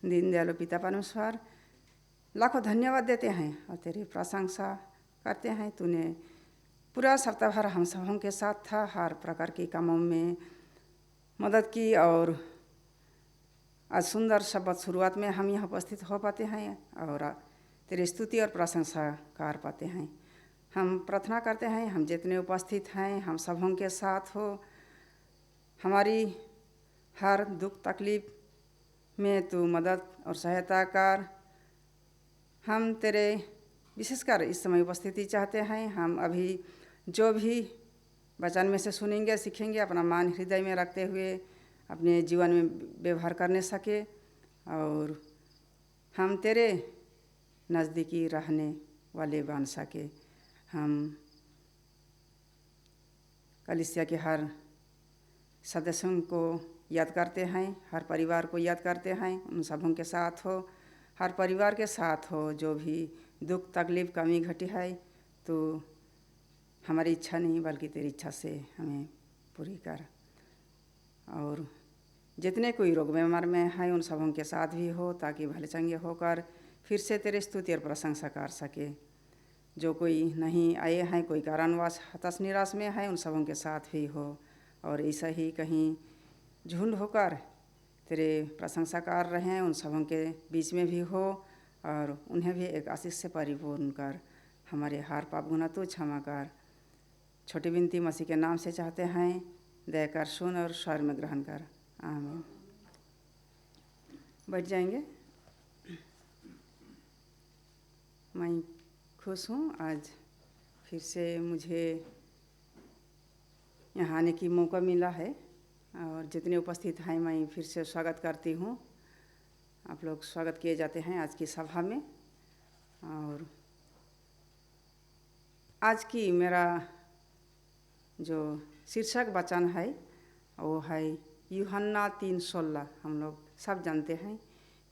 दीनदयालु पिता परमेश्वर लाखों धन्यवाद देते हैं और तेरी प्रशंसा करते हैं। तूने पूरा सप्ताह भर हम सबों के साथ था, हर प्रकार के कामों में मदद की और आज सुंदर शब्द शुरुआत में हम यहाँ उपस्थित हो पाते हैं और तेरी स्तुति और प्रशंसा कर पाते हैं। हम प्रार्थना करते हैं हम जितने उपस्थित हैं हम सबों के साथ हो, हमारी हर दुख तकलीफ में तू मदद और सहायता कर। हम तेरे विशेषकर इस समय उपस्थिति चाहते हैं। हम अभी जो भी वचन में से सुनेंगे सीखेंगे अपना मन हृदय में रखते हुए अपने जीवन में व्यवहार करने सके और हम तेरे नज़दीकी रहने वाले बन सके। हम कलीसिया के हर सदस्यों को याद करते हैं, हर परिवार को याद करते हैं, उन सबों के साथ हो, हर परिवार के साथ हो। जो भी दुख तकलीफ कमी घटी है तो हमारी इच्छा नहीं बल्कि तेरी इच्छा से हमें पूरी कर। और जितने कोई रोग बीमार में हैं उन सबों के साथ भी हो ताकि भले चंगे होकर फिर से तेरे स्तुति और प्रशंसा कर सके। जो कोई नहीं आए हैं, कोई कारणवश हताश निराश में है, उन सबों के साथ भी हो और ऐसा ही कहीं झुंड होकर तेरे प्रशंसा कर रहे हैं उन सबों के बीच में भी हो और उन्हें भी एक आशीष से परिपूर्ण कर। हमारे हर पाप गुनाह तू क्षमा कर। छोटी विनती मसीह के नाम से चाहते हैं, दया कर, सुन और स्वर में ग्रहण कर। आमीन। बैठ जाएंगे। मैं खुश हूँ आज फिर से मुझे यहाँ आने की मौका मिला है और जितने उपस्थित हैं मैं फिर से स्वागत करती हूँ। आप लोग स्वागत किए जाते हैं आज की सभा में। और आज की मेरा जो शीर्षक वचन है वो है यूहन्ना 3:16। हम लोग सब जानते हैं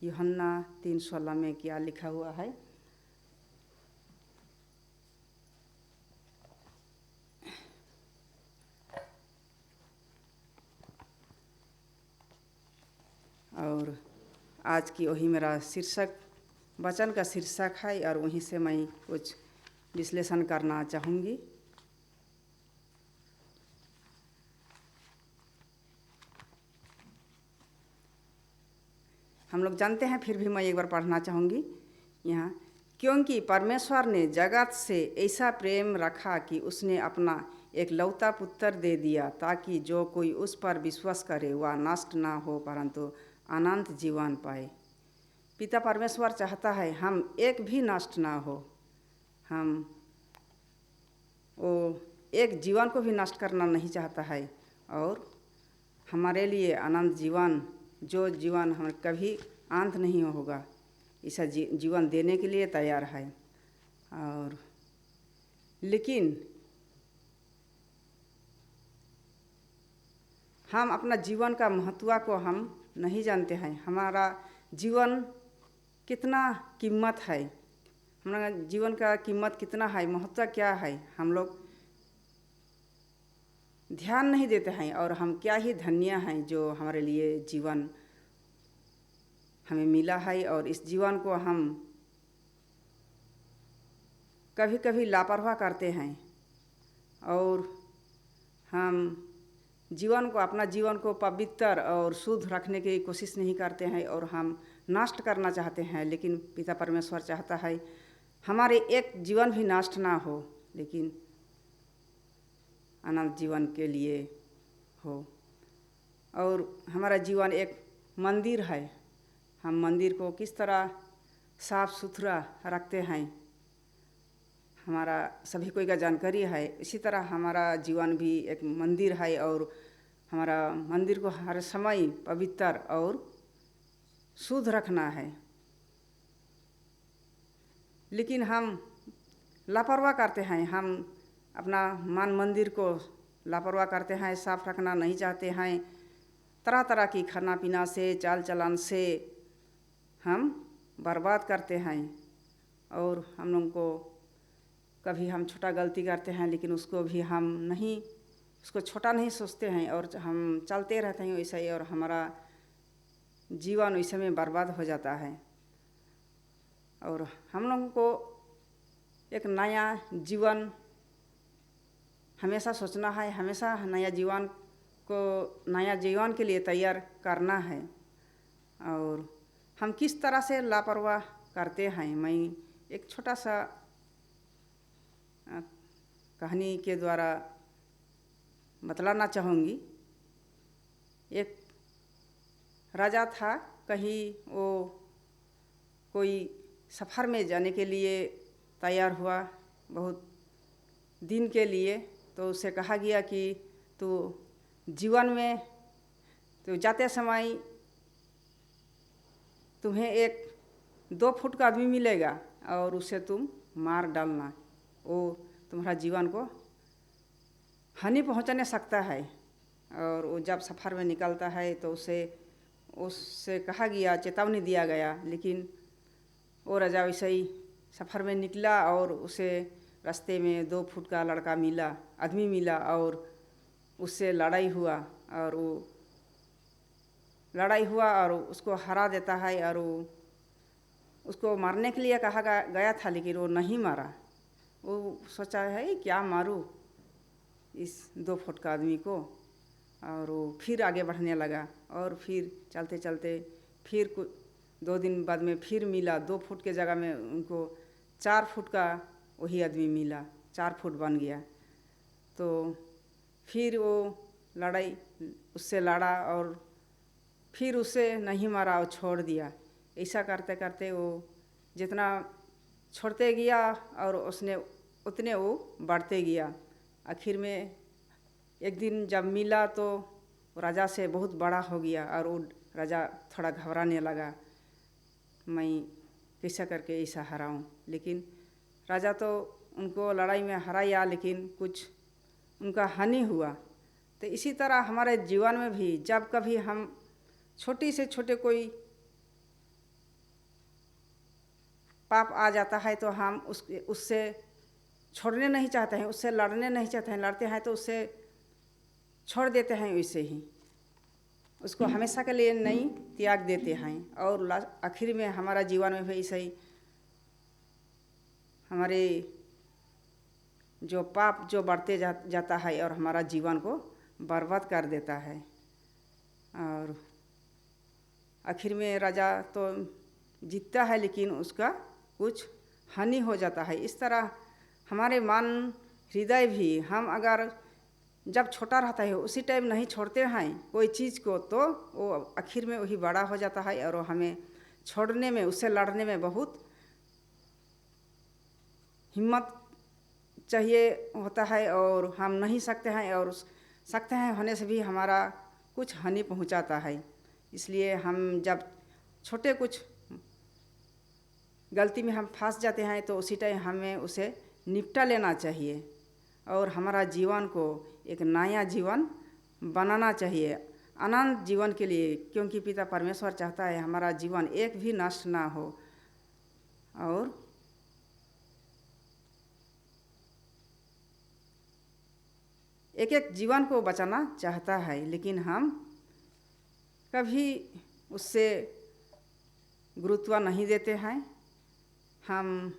यूहन्ना 3:16 में क्या लिखा हुआ है। और आज की वही मेरा शीर्षक वचन का शीर्षक है और वहीं से मैं कुछ विश्लेषण करना चाहूँगी। हम लोग जानते हैं फिर भी मैं एक बार पढ़ना चाहूँगी यहाँ। क्योंकि परमेश्वर ने जगत से ऐसा प्रेम रखा कि उसने अपना एक लौता पुत्र दे दिया ताकि जो कोई उस पर विश्वास करे वह नष्ट ना हो परंतु अनंत जीवन पाए। पिता परमेश्वर चाहता है हम एक भी नष्ट ना हो। हम वो एक जीवन को भी नष्ट करना नहीं चाहता है और हमारे लिए अनंत जीवन, जो जीवन हमें कभी अंत नहीं होगा, ऐसा जीवन देने के लिए तैयार है। और लेकिन हम अपना जीवन का महत्व को हम नहीं जानते हैं। हमारा जीवन कितना कीमत है, हमारा जीवन का कीमत कितना है, महत्व क्या है, हम लोग ध्यान नहीं देते हैं। और हम क्या ही धन्य हैं जो हमारे लिए जीवन हमें मिला है। और इस जीवन को हम कभी कभी लापरवाह करते हैं और हम जीवन को, अपना जीवन को पवित्र और शुद्ध रखने की कोशिश नहीं करते हैं और हम नष्ट करना चाहते हैं। लेकिन पिता परमेश्वर चाहता है हमारे एक जीवन भी नष्ट ना हो लेकिन अनंत जीवन के लिए हो। और हमारा जीवन एक मंदिर है। हम मंदिर को किस तरह साफ सुथरा रखते हैं हमारा सभी कोई का जानकारी है। इसी तरह हमारा जीवन भी एक मंदिर है और हमारा मंदिर को हर समय पवित्र और शुद्ध रखना है। लेकिन हम लापरवाह करते हैं। हम अपना मन मंदिर को लापरवाह करते हैं, साफ रखना नहीं चाहते हैं। तरह तरह की खाना पीना से, चाल चलन से हम बर्बाद करते हैं। और हम लोग को कभी हम छोटा गलती करते हैं लेकिन उसको भी हम नहीं, उसको छोटा नहीं सोचते हैं और हम चलते रहते हैं वैसे ही। और हमारा जीवन उस समय बर्बाद हो जाता है। और हम लोगों को एक नया जीवन हमेशा सोचना है, हमेशा नया जीवन के लिए तैयार करना है। और हम किस तरह से लापरवाह करते हैं, मैं एक छोटा सा कहानी के द्वारा बतलाना चाहूँगी। एक राजा था, कहीं वो कोई सफ़र में जाने के लिए तैयार हुआ बहुत दिन के लिए। तो उससे कहा गया कि तू जीवन में तो जाते समय तुम्हें एक 2 फुट का आदमी मिलेगा और उसे तुम मार डालना, वो तुम्हारा जीवन को हानि पहुंचाने सकता है। और वो जब सफ़र में निकलता है तो उससे कहा गया, चेतावनी दिया गया, लेकिन वो राजा वैसे ही सफ़र में निकला और उसे रास्ते में 2 फुट का आदमी मिला और उससे लड़ाई हुआ और उसको हरा देता है। और उसको मारने के लिए कहा गया था, लेकिन वो नहीं मारा। वो सोचा है क्या मारूं इस 2 फुट का आदमी को, और वो फिर आगे बढ़ने लगा। और फिर चलते चलते फिर 2 दिन बाद में फिर मिला, 2 फुट के जगह में उनको 4 फुट का वही आदमी मिला, 4 फुट बन गया। तो फिर वो उससे लड़ा और फिर उसे नहीं मारा और छोड़ दिया। ऐसा करते करते वो जितना छोड़ते गया और उतने वो बढ़ते गया। आखिर में एक दिन जब मिला तो राजा से बहुत बड़ा हो गया और वो राजा थोड़ा घबराने लगा, मैं कैसा करके ऐसा हराऊं। लेकिन राजा तो उनको लड़ाई में हराया, लेकिन कुछ उनका हानि हुआ। तो इसी तरह हमारे जीवन में भी जब कभी हम छोटी से छोटे कोई पाप आ जाता है तो हम उससे छोड़ने नहीं चाहते हैं, उससे लड़ने नहीं चाहते हैं। लड़ते हैं तो उससे छोड़ देते हैं, वैसे ही उसको हमेशा के लिए नहीं त्याग देते हैं। और आखिर में हमारा जीवन में भी ऐसे ही हमारे जो पाप जो बढ़ते जाता है और हमारा जीवन को बर्बाद कर देता है। और आखिर में राजा तो जीतता है, लेकिन उसका कुछ हानि हो जाता है। इस तरह हमारे मन हृदय भी, हम अगर जब छोटा रहता है उसी टाइम नहीं छोड़ते हैं कोई चीज़ को, तो वो आखिर में वही बड़ा हो जाता है और हमें छोड़ने में, उससे लड़ने में बहुत हिम्मत चाहिए होता है। और हम नहीं सकते हैं, और सकते हैं होने से भी हमारा कुछ हानि पहुंचाता है। इसलिए हम जब छोटे कुछ गलती में हम फंस जाते हैं तो उसी टाइम हमें उसे निपटा लेना चाहिए और हमारा जीवन को एक नया जीवन बनाना चाहिए, अनंत जीवन के लिए। क्योंकि पिता परमेश्वर चाहता है हमारा जीवन एक भी नष्ट ना हो, और एक एक जीवन को बचाना चाहता है। लेकिन हम कभी उससे गुरुत्व नहीं देते हैं। हम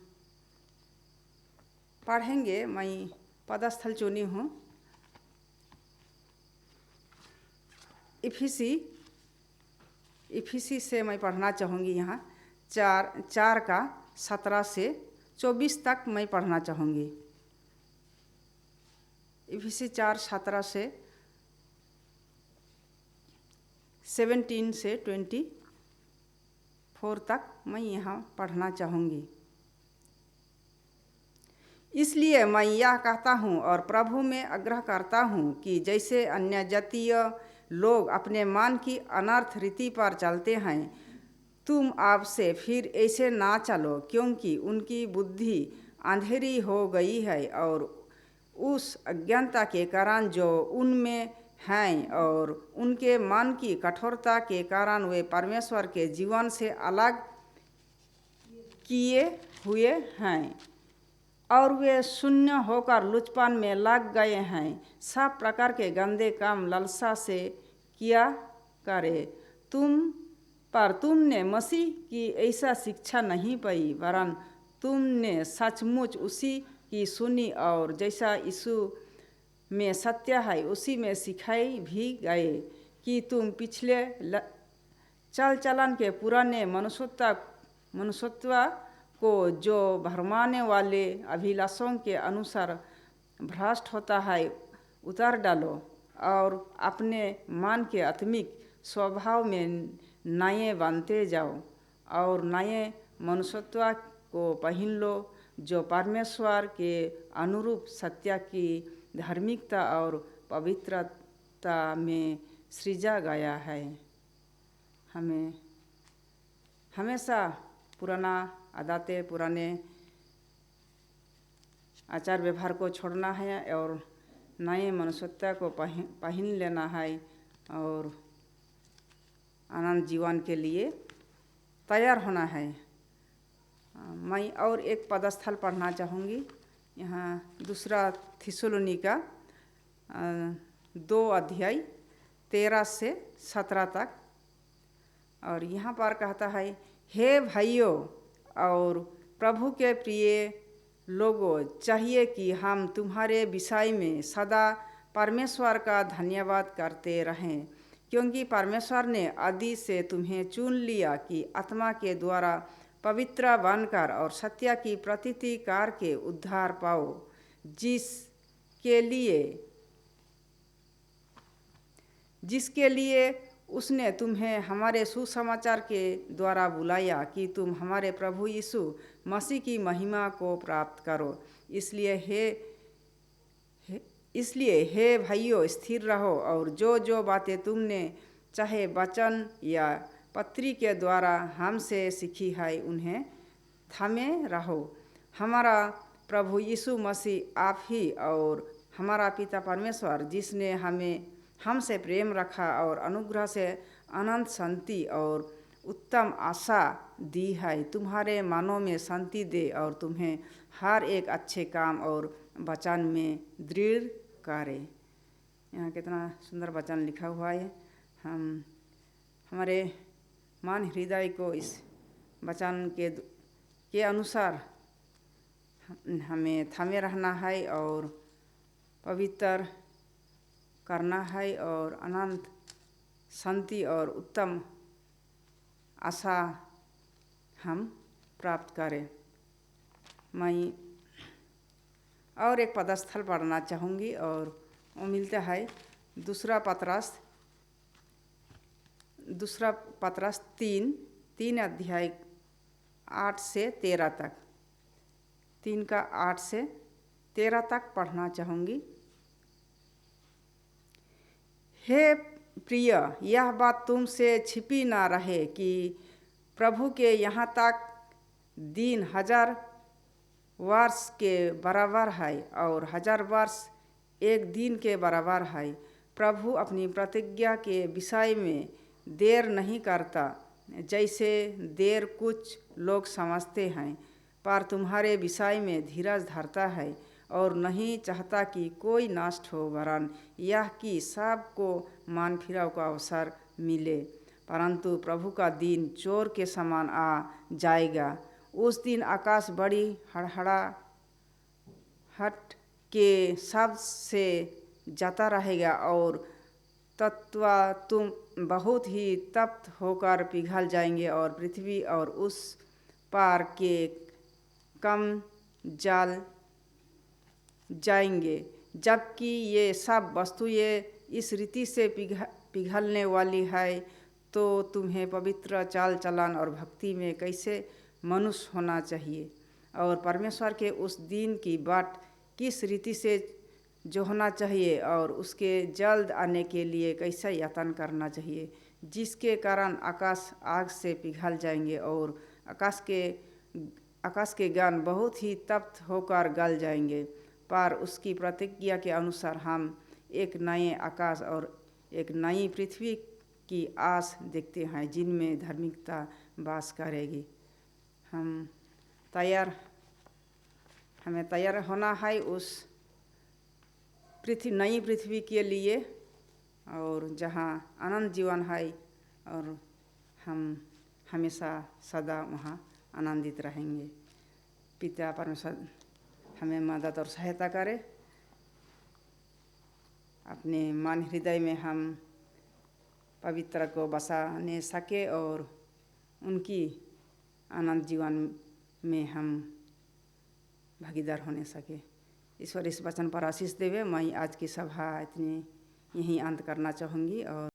पढ़ेंगे, मैं पदस्थल चुनी हूँ, इफिसी से मैं पढ़ना चाहूँगी। यहाँ 4 का 17 से 24 तक मैं पढ़ना चाहूँगी। इफिसी 4:17 से 17 से 24 तक मैं यहाँ पढ़ना चाहूँगी। इसलिए मैं यह कहता हूँ और प्रभु में आग्रह करता हूँ कि जैसे अन्य जातीय लोग अपने मन की अनर्थ रीति पर चलते हैं, तुम आपसे फिर ऐसे ना चलो, क्योंकि उनकी बुद्धि अंधेरी हो गई है और उस अज्ञानता के कारण जो उनमें हैं और उनके मन की कठोरता के कारण वे परमेश्वर के जीवन से अलग किए हुए हैं और वे शून्य होकर लुचपन में लग गए हैं। सब प्रकार के गंदे काम लालसा से किया करे। तुम पर तुमने मसीह की ऐसा शिक्षा नहीं पाई, वरन तुमने सचमुच उसी की सुनी और जैसा यीशु में सत्य है उसी में सिखाई भी गए कि तुम पिछले चल चलन के पुराने मनुष्यत्व को जो भरमाने वाले अभिलाषों के अनुसार भ्रष्ट होता है उतार डालो और अपने मन के आत्मिक स्वभाव में नए बनते जाओ और नए मनुष्यत्व को पहन लो जो परमेश्वर के अनुरूप सत्य की धार्मिकता और पवित्रता में सृजा गया है। हमें हमेशा पुराना आदतें, पुराने आचार व्यवहार को छोड़ना है और नए मनुष्यत्व को पहन लेना है और आनंद जीवन के लिए तैयार होना है। मैं और एक पदस्थल पढ़ना चाहूँगी। यहाँ दूसरा थिस्सलुनीका 2 अध्याय 13 से 17 तक, और यहाँ पर कहता है, हे भाइयों और प्रभु के प्रिय लोगों, चाहिए कि हम तुम्हारे विषय में सदा परमेश्वर का धन्यवाद करते रहें, क्योंकि परमेश्वर ने आदि से तुम्हें चुन लिया कि आत्मा के द्वारा पवित्र बनकर और सत्य की प्रतीति करके उद्धार पाओ, जिसके लिए उसने तुम्हें हमारे सुसमाचार के द्वारा बुलाया कि तुम हमारे प्रभु यीशु मसीह की महिमा को प्राप्त करो। इसलिए हे भाइयों, स्थिर रहो और जो बातें तुमने चाहे वचन या पत्री के द्वारा हमसे सीखी है उन्हें थामे रहो। हमारा प्रभु यीशु मसीह आप ही और हमारा पिता परमेश्वर, जिसने हमसे प्रेम रखा और अनुग्रह से अनंत शांति और उत्तम आशा दी है, तुम्हारे मनों में शांति दे और तुम्हें हर एक अच्छे काम और वचन में दृढ़ करे। यहाँ कितना सुंदर वचन लिखा हुआ है। हम हमारे मन हृदय को इस वचन के अनुसार हमें थामे रहना है और पवित्र करना है और अनंत शांति और उत्तम आशा हम प्राप्त करें। मैं और एक पदस्थल पढ़ना चाहूँगी और वो मिलता है दूसरा पत्रस 3 अध्याय 8 से 13 तक, 3 का 8 से 13 तक पढ़ना चाहूँगी। हे प्रिय, यह बात तुमसे छिपी ना रहे कि प्रभु के यहाँ तक दिन 1000 वर्ष के बराबर है और 1000 वर्ष एक दिन के बराबर है। प्रभु अपनी प्रतिज्ञा के विषय में देर नहीं करता, जैसे देर कुछ लोग समझते हैं, पर तुम्हारे विषय में धीरज धरता है और नहीं चाहता कि कोई नष्ट हो, वरन यह कि सबको मन फिराव का अवसर मिले। परंतु प्रभु का दिन चोर के समान आ जाएगा। उस दिन आकाश बड़ी हड़हड़ाहट के शब्द से जाता रहेगा और तत्व तुम बहुत ही तप्त होकर पिघल जाएंगे और पृथ्वी और उस पार के कम जल जाएंगे। जबकि ये सब वस्तुएं इस रीति से पिघलने वाली है, तो तुम्हें पवित्र चाल चलन और भक्ति में कैसे मनुष्य होना चाहिए और परमेश्वर के उस दिन की बाट किस रीति से जोहना चाहिए और उसके जल्द आने के लिए कैसे यत्न करना चाहिए, जिसके कारण आकाश आग से पिघल जाएंगे और आकाश के गण बहुत ही तप्त होकर गल जाएंगे। पर उसकी प्रतिज्ञा के अनुसार हम एक नए आकाश और एक नई पृथ्वी की आस देखते हैं, जिनमें धार्मिकता वास करेगी। हमें तैयार होना है उस नई पृथ्वी के लिए और जहाँ आनंद जीवन है और हम हमेशा सदा वहाँ आनंदित रहेंगे। पिता परमेश्वर हमें मदद और सहायता करे, अपने मन हृदय में हम पवित्र को बसाने सके और उनकी आनंद जीवन में हम भागीदार होने सके। ईश्वर इस वचन पर आशीष देवे। मैं आज की सभा इतनी यहीं अंत करना चाहूँगी और